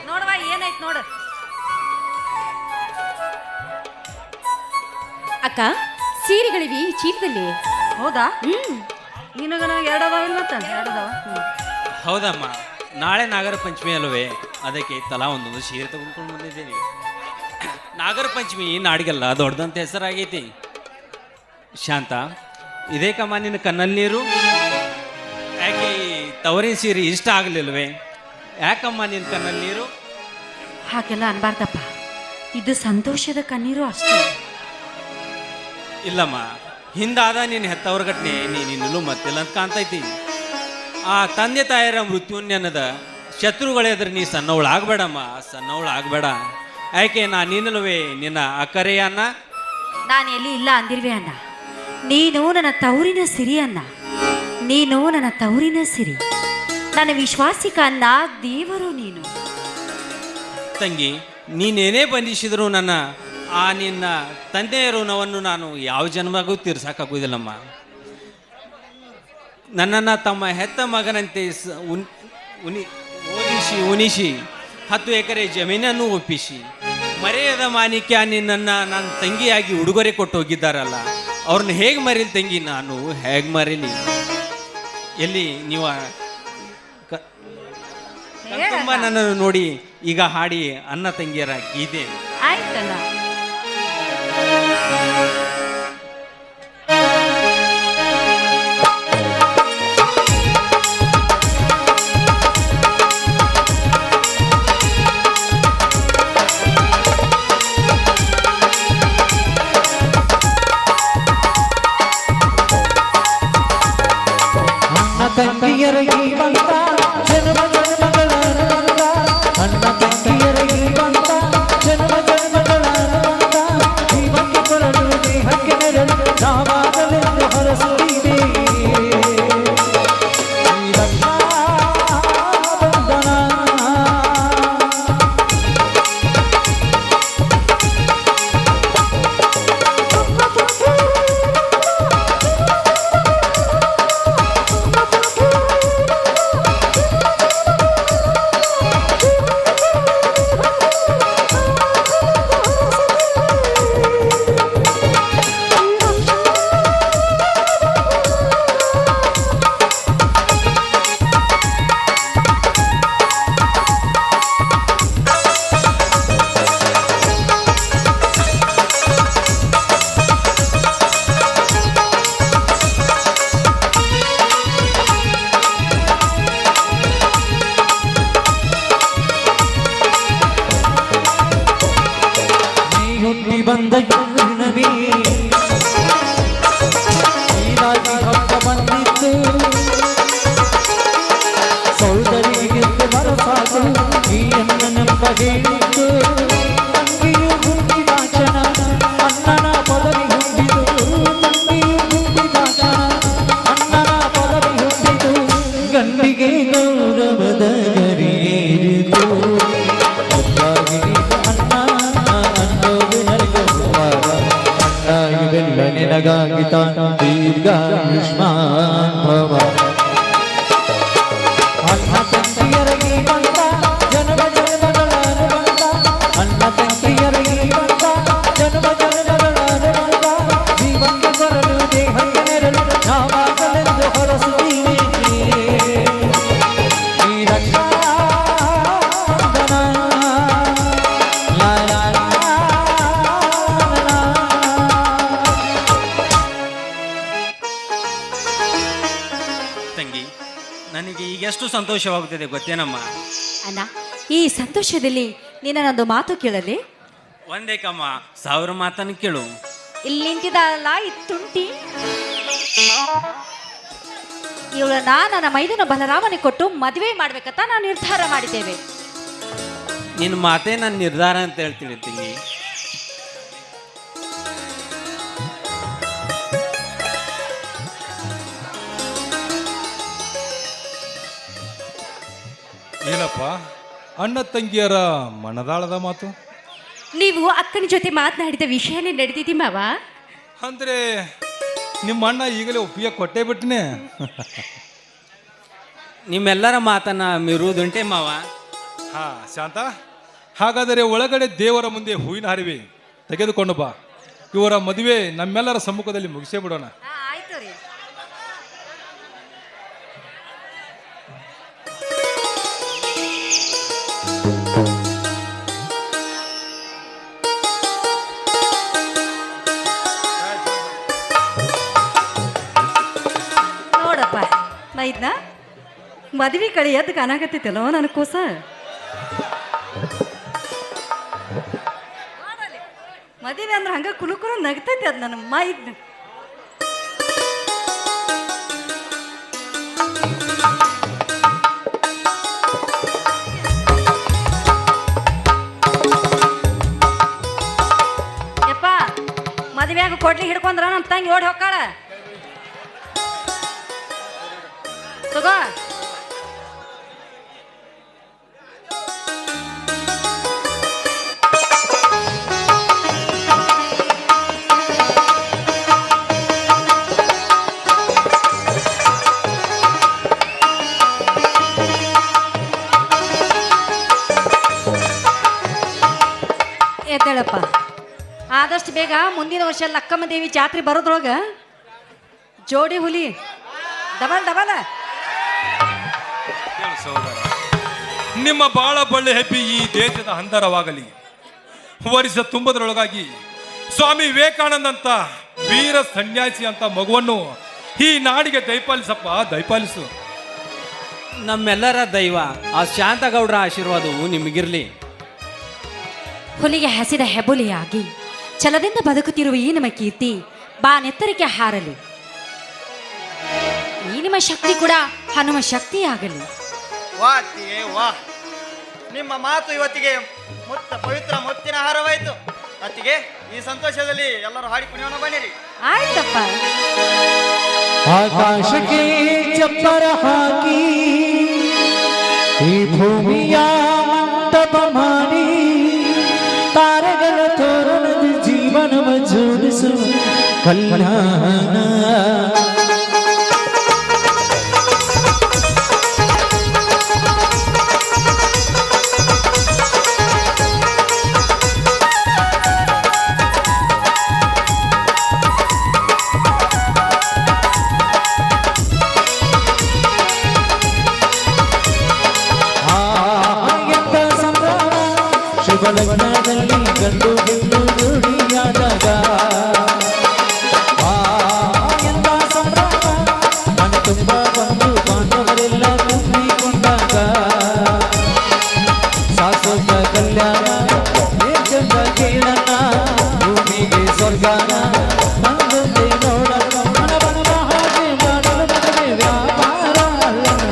ನೋಡವ ಏನಾಯ್ತು ನೋಡು. ಅಕ್ಕ ಸೀರೆಗಳಿವೆ ಈ ಚೀಲದಲ್ಲಿ. ಹೌದಾ? ನಿನಗ ಎರಡದಾವಿಲ್ಲ ಮತ್ತ ಎರಡದಾವ. ಹೌದಮ್ಮ, ನಾಳೆ ನಾಗರ ಪಂಚಮಿ ಅಲ್ವೇ, ಅದಕ್ಕೆ ತಲಾ ಒಂದೊಂದು ಸೀರೆ ತಗೊಂಡ್ಕೊಂಡು ಬಂದಿದ್ದೀನಿ. ನಾಗರ ಪಂಚಮಿ ನಾಡಿಗೆಲ್ಲ ದೊಡ್ಡದಂತ ಹೆಸರಾಗೈತಿ. ಶಾಂತ, ಇದೇ ಕಮ್ಮ ನಿನ್ನ ಕಣ್ಣಲ್ಲಿ ನೀರು? ಯಾಕೆ ತವರಿನ ಸೀರೆ ಇಷ್ಟ ಆಗಲಿಲ್ವೇ? ಯಾಕಮ್ಮ ನಿನ್ನ ಕಣ್ಣಲ್ಲಿ ನೀರು? ಹಾಗೆಲ್ಲ ಅನ್ಬಾರ್ದಪ್ಪ, ಇದು ಸಂತೋಷದ ಕಣ್ಣೀರು ಅಷ್ಟೇ. ಇಲ್ಲಮ್ಮ, ಹಿಂದಾದ ನಿನ್ನ ಹೆತ್ತವ್ರ ಘಟನೆ ನೀನಿನ್ನೂ ಮತ್ತಿಲ್ಲ ಅಂತ ಕಾಣ್ತೈತಿ. ಆ ತಂದೆ ತಾಯರ ಮೃತ್ಯುನ್ಯನದ ಶತ್ರುಗಳೆದ್ರೆ ನೀ ಸಣ್ಣವಳಾಗಬೇಡಮ್ಮ, ಸಣ್ಣವಳಾಗಬೇಡ. ಯಾಕೆ ನೀನಲ್ವೇ ನಿನ್ನ ಅಕ್ಕರೆಯ ಅನ್ನ? ನಾನು ಎಲ್ಲಿ ಇಲ್ಲ ಅಂದಿರ್ವೆ ಅಣ್ಣ. ನೀನು ನನ್ನ ತವರಿನ ಸಿರಿ ಅನ್ನ, ನೀನು ನನ್ನ ತವರಿನ ಸಿರಿ, ನನ್ನ ವಿಶ್ವಾಸಿಕ ಅನ್ನ, ದೇವರು ನೀನು. ತಂಗಿ, ನೀನೇನೇ ಬಂಧಿಸಿದ್ರು ನಿನ್ನ ತಂದೆಯ ಋಣವನ್ನು ನಾನು ಯಾವ ಜನ್ಮಗೂ ತೀರ್ಸಕ್ಕಾಗೋದಿಲ್ಲಮ್ಮ. ನನ್ನನ್ನು ತಮ್ಮ ಹೆತ್ತ ಮಗನಂತೆ ಉಣಿಸಿ 10 ಎಕರೆ ಜಮೀನನ್ನು ಒಪ್ಪಿಸಿ ಮರೆಯದ ಮಾಣಿಕ್ಯ ನಿನ್ನನ್ನು ನನ್ನ ತಂಗಿಯಾಗಿ ಉಡುಗೊರೆ ಕೊಟ್ಟು ಹೋಗಿದ್ದಾರಲ್ಲ, ಅವ್ರನ್ನ ಹೇಗೆ ಮರೀಲಿ ತಂಗಿ, ನಾನು ಹೇಗೆ ಮರೀಲಿ? ಎಲ್ಲಿ ನೀವು ಕಣ್ತುಂಬ ನನ್ನನ್ನು ನೋಡಿ ಈಗ ಹಾಡಿ ಅನ್ನ ತಂಗಿಯರ ಗೀತೆ. ಆಯ್ತಲ್ಲ. ತಂಗಿಯರ ಬಂತ ಜನ್ಮ ಜನ್ಮಗಳ ಬಂತ, ಅಣ್ಣ ತಂಗಿಯರ ಬಂತ ಜನ್ಮ ಜನ್ಮಗಳ ಬಂತ, ಜೀವಕ್ಕೆ ಕೊರಳು ದೇಹಕ್ಕೆ ನೆರಳು ನಾವಾಗಲೆಂದು ಹೊರಸುತ್ತಿದೆ ರಕ್ಷಾ ಬಂಧನ. ಬಂದ ಜನ್ಮವೇ ಹೀಗಾಗಿ ಹಬ್ಬ ಬಂದಿತ್ತು, ಸೌಂದರ್ಯಕ್ಕೆ ಮನಸಾದು ಈ ಅಣ್ಣನೆಂಬ ಹೇಳಿತ್ತು. ತಂಗಿಯು ಹುಟ್ಟಿದಾಚನ ಅಣ್ಣನ ಪದವಿ ಹುಟ್ಟಿದು, ತಂಗಿಯು ಹುಟ್ಟಿದಾಚನ ಅಣ್ಣನ ಪದವಿ ಹುಟ್ಟಿದು, ಗಂಡಿಗೆ ಗೌರವದ ಗರಿಯೇರಿತು. ನಿನಗಾಗಿ ತಾನು ದೀರ್ಘಾಯುಷ್ಮಾನ್ ಭವ. ಅಣ್ಣ ತಂಗಿಯರಿಗೆ ಬಂತ ಜನ್ಮ ಜನ್ಮಗಳ ಬಂತ, ಅಣ್ಣ ತಂಗಿಯರಿಗೆ ಬಂತ ಜನ್ಮ ಜನ್ಮಗಳ ಬಂತ, ಜೀವಕ್ಕೆ ಕೊರಲು ದೇಹಕ್ಕೆ ನೆರಳು ನಾವಾಗಲೆಂದು ಹೊರಸುತ್ತೀವಿ ಈ ರಕ್ಷಾ ಬಂಧನ. ನನಗೆ ಈಗ ಎಷ್ಟು ಸಂತೋಷವಾಗುತ್ತದೆ ಗೊತ್ತೇನಮ್ಮ? ಅಣ್ಣ, ಈ ಸಂತೋಷದಲ್ಲಿ ನಿನ್ನೊಂದು ಮಾತು ಕೇಳಲಿ? ಒಂದೇ ಕಮ್ಮ 1000 ಮಾತನ್ನು ಕೇಳು. ಇಲ್ಲಿ ನಿಂತಿದ್ದಾಳಲ್ಲ ಈ ತುಂಟಿ, ಇವಳನ್ನ ನನ್ನ ಮೈದುನ ಬಲರಾಮನಿಗೆ ಕೊಟ್ಟು ಮದುವೆ ಮಾಡ್ಬೇಕಂತ ನಾವು ನಿರ್ಧಾರ ಮಾಡಿದ್ದೇವೆ. ನಿನ್ನ ಮಾತೇ ನನ್ನ ನಿರ್ಧಾರ ಅಂತ ಹೇಳ್ತೀನಿ ತಂಗಿ. ಏನಪ್ಪ ಅಣ್ಣ ತಂಗಿಯರ ಮನದಾಳದ ಮಾತು? ನೀವು ಅಕ್ಕನ ಜೊತೆ ಮಾತನಾಡಿದ ವಿಷಯನೇ ನಡೆದಿದ್ದೀ ಮಾವ. ಅಂದ್ರೆ ನಿಮ್ಮ ಅಣ್ಣ ಈಗಲೇ ಒಪ್ಪಿಗೆ ಕೊಟ್ಟೇ ಬಿಟ್ಟನೆ. ನಿಮ್ಮೆಲ್ಲರ ಮಾತನ್ನ ಮೀರುವುದುಂಟೆ ಮಾವ. ಹಾ ಶಾಂತ, ಹಾಗಾದರೆ ಒಳಗಡೆ ದೇವರ ಮುಂದೆ ಹೂವಿನ ಹರಿವೆ ತೆಗೆದುಕೊಂಡು ಬಾ. ಇವರ ಮದುವೆ ನಮ್ಮೆಲ್ಲರ ಸಮ್ಮುಖದಲ್ಲಿ ಮುಗಿಸೇ ಬಿಡೋಣ. ಆಯ್ತು ರೀ. ನೋಡಪ್ಪ ಮೈದ್ನ ಮದ್ವಿ ಕಳಿ ಎದ್ದು ಕಾಣಕತ್ತಿತ್ತಲ್ಲೋ ನನ್ನ ಕೂಸ. ಮದುವೆ ಅಂದ್ರೆ ಹಂಗ ಕುಲುಕುಲು ನಗ್ತೈತಿ ಅದು ನನ್ನ ಮೈದ್ನ. ಯಪ್ಪ ಮದುವೆಯಾಗ ಕೊಡ್ಲಿ ಹಿಡ್ಕೊಂಡ್ರ ನಮ್ಮ ತಂಗಿ ಓಡಿ ಹೋಗ್ಕಾಳ. ತಗೋ ಎದ್ದೇಳಪ್ಪ. ಆದಷ್ಟು ಬೇಗ ಮುಂದಿನ ವರ್ಷ ಲಕ್ಕಮ್ಮ ದೇವಿ ಜಾತ್ರೆ ಬರೋದ್ರೊಳಗ ಜೋಡಿ ಹುಲಿ ಡಬಲ್ ಡಬಲ್. ಕೇಳು ಸಹೋದರ, ನಿಮ್ಮ ಬಾಳ ಬಳ್ಳಿ ಹೆಬ್ಬಿ ಈ ದೇಶದ ಹಂದರವಾಗಲಿ. ವರ್ಷ ತುಂಬದರೊಳಗಾಗಿ ಸ್ವಾಮಿ ವಿವೇಕಾನಂದ ಅಂತ ವೀರ ಸನ್ಯಾಸಿ ಅಂತ ಮಗುವನ್ನು ಈ ನಾಡಿಗೆ ದಯಪಾಲಿಸಪ್ಪ, ದಯಪಾಲಿಸು. ನಮ್ಮೆಲ್ಲರ ದೈವ ಆ ಶಾಂತಗೌಡರ ಆಶೀರ್ವಾದವು ನಿಮಗಿರ್ಲಿ. ಹುಲಿಗೆ ಹಸಿದ ಹೆಬ್ಬುಲಿಯಾಗಿ ಛಲದಿಂದ ಬದುಕುತ್ತಿರುವ ಈ ನಿಮ್ಮ ಕೀರ್ತಿ ಬಾನೆತ್ತರಕ್ಕೆ ಹಾರಲಿ. ಈ ನಿಮ್ಮ ಶಕ್ತಿ ಕೂಡ ಹನುಮ ಶಕ್ತಿಯಾಗಲಿ. ವಾ ಅತ್ತಿಗೆ ವಾ, ನಿಮ್ಮ ಮಾತು ಇವತ್ತಿಗೆ ಪವಿತ್ರ ಮುತ್ತಿನ ಹಾರವಾಯಿತು. ಅತ್ತಿಗೆ ಈ ಸಂತೋಷದಲ್ಲಿ ಎಲ್ಲರೂ ಹಾಡಿ ಕುಣಿಯೋಣ ಬನ್ನಿರಿ. ಆಯ್ತಪ್ಪ. ಆಕಾಶಕ್ಕೆ ಚಪ್ಪರ ಹಾಕಿ ಈ ಭೂಮಿಯ ಮಂಟಪ ಮಾಡಿ ತಾರೆಗಳ ತೋರಣದ ಜೀವನವ ಜೋಡಿಸು ಕಲ್ಯಾಣ. ಲಗ್ನದಲ್ಲಿ ಗಂಡು ಹೆಣ್ಣು ಜೋಡಿಯಾದಾಗ ಎಲ್ಲ ಸಂಭ್ರಮ ಮನೆ ತುಂಬ ಬಂದು ಬಾಂಧವರೆಲ್ಲ ತುಂಬಿಕೊಂಡಾಗ ಶಾಶ್ವತ ಕಲ್ಯಾಣ ಏಕಂತ ಕೇಳಣ್ಣ ಭೂಮಿಗೆ ಸ್ವರ್ಗಾನ ಬಂದಂತೆ ನೋಡಣ್ಣ ಮನವನ್ನ ಹಾಗೆ ಮಾಡಲು ಮದುವೆ ವ್ಯಾಪಾರ ಅಲ್ಲಣ್ಣ.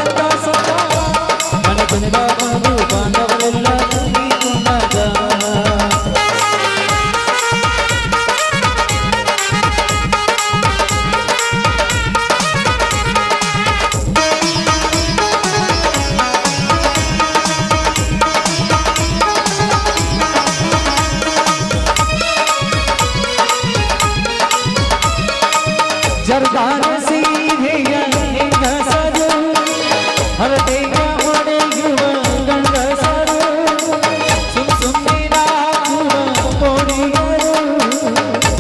ಎಲ್ಲ ಸಂಭ್ರಮ ಮನೆ ತುಂಬ ಬಂದು ಬಾಂಧವರೆಲ್ಲ ತುಂಬಿಕೊಂಡಾಗ ಜರ್ದಾರ ಸೀರೆಯ ಹೆಂಗಸರು ಹರಟೆಯ ಹೊಡೆಯುವ ಗಂಡಸರು ಸುಮ್ಮನೆ ನಾಚುವ ಕೋಡಿಯರು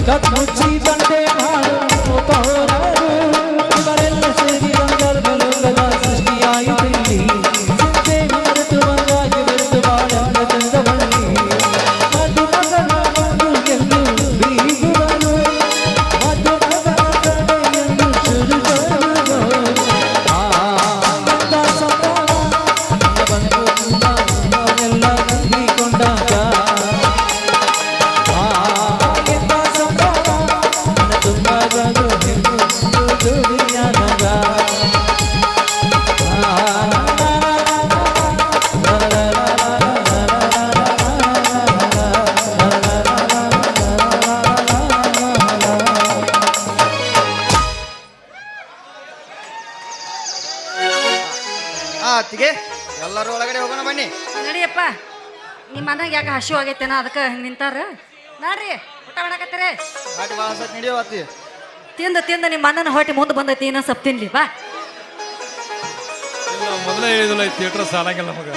ಕತ್ಮುಚ್ಚಿ ಬಂಡೆ ಮಾಡುವ ಪೌರರು ಇವರೆಲ್ಲ ಸೇರಿ ಗಂಧರ್ವಲೋಕದ ಸೃಷ್ಟಿಯಾಯಿತು ಇಲ್ಲಿ. ಚಿಂತೆ ಮರೆತು ಒಂದಾಗಿ ಬೆರೆತು ಬಾಳಂದ ಚಂದವಳ್ಳಿ ಮಧುಮಗನ ಬಂದು ಎಂದು ಬೀಗುವರು ಮಧುಮಗನ ಕಡೆಯನ್ನು ಶುರುವರು. ಎಂತ ಸಂಭ್ರಮ ಬಂದು ಅವರೆಲ್ಲ ತುಂಬಿಕೊಂಡಾಗ ಎಂತ ಸಂಭ್ರಮ ಮನ ತುಂಬ ಬಂದು ಹೆಣ್ಣು ಜೋಡಿಯಾದಾಗ ಅತ್ತಿಗೆ ಎಲ್ಲರೂ ಒಳಗಡೆ ಹೋಗೋಣ ಬನ್ನಿ. ನಡಿಯಪ್ಪ. ನಿಮ್ಮ ಮನೆಗೆ ಯಾಕೆ ಹಸಿವು ಆಗೈತೇನ ಅದಕ್ಕೆ ಹಿಂಗೆ ನಿಂತಾರ. ನೋಡ್ರಿ ಊಟ ಮಾಡಕತ್ತೀರಿ. ಹಾಟಿ ಭಾಳ ಸತ್ ನಡೆಯೋ ಅತ್ತಿ. ತಿಂದ ತಿಂದ ನಿಮ್ಮ ಅಣ್ಣನ ಹೊಟ್ಟೆ ಮುಂದೆ ಬಂದೈತಿ. ಇನ್ನೂ ಸ್ವಲ್ಪ ತಿನ್ಲಿ ಬಾ. ಇಲ್ಲ ಮೊದಲೇ ಹೇಳಿದಿಲ್ಲ ಈ ಥಿಯೇಟರ್ ಸಾಲಾಗಿಲ್ಲ ಮಗ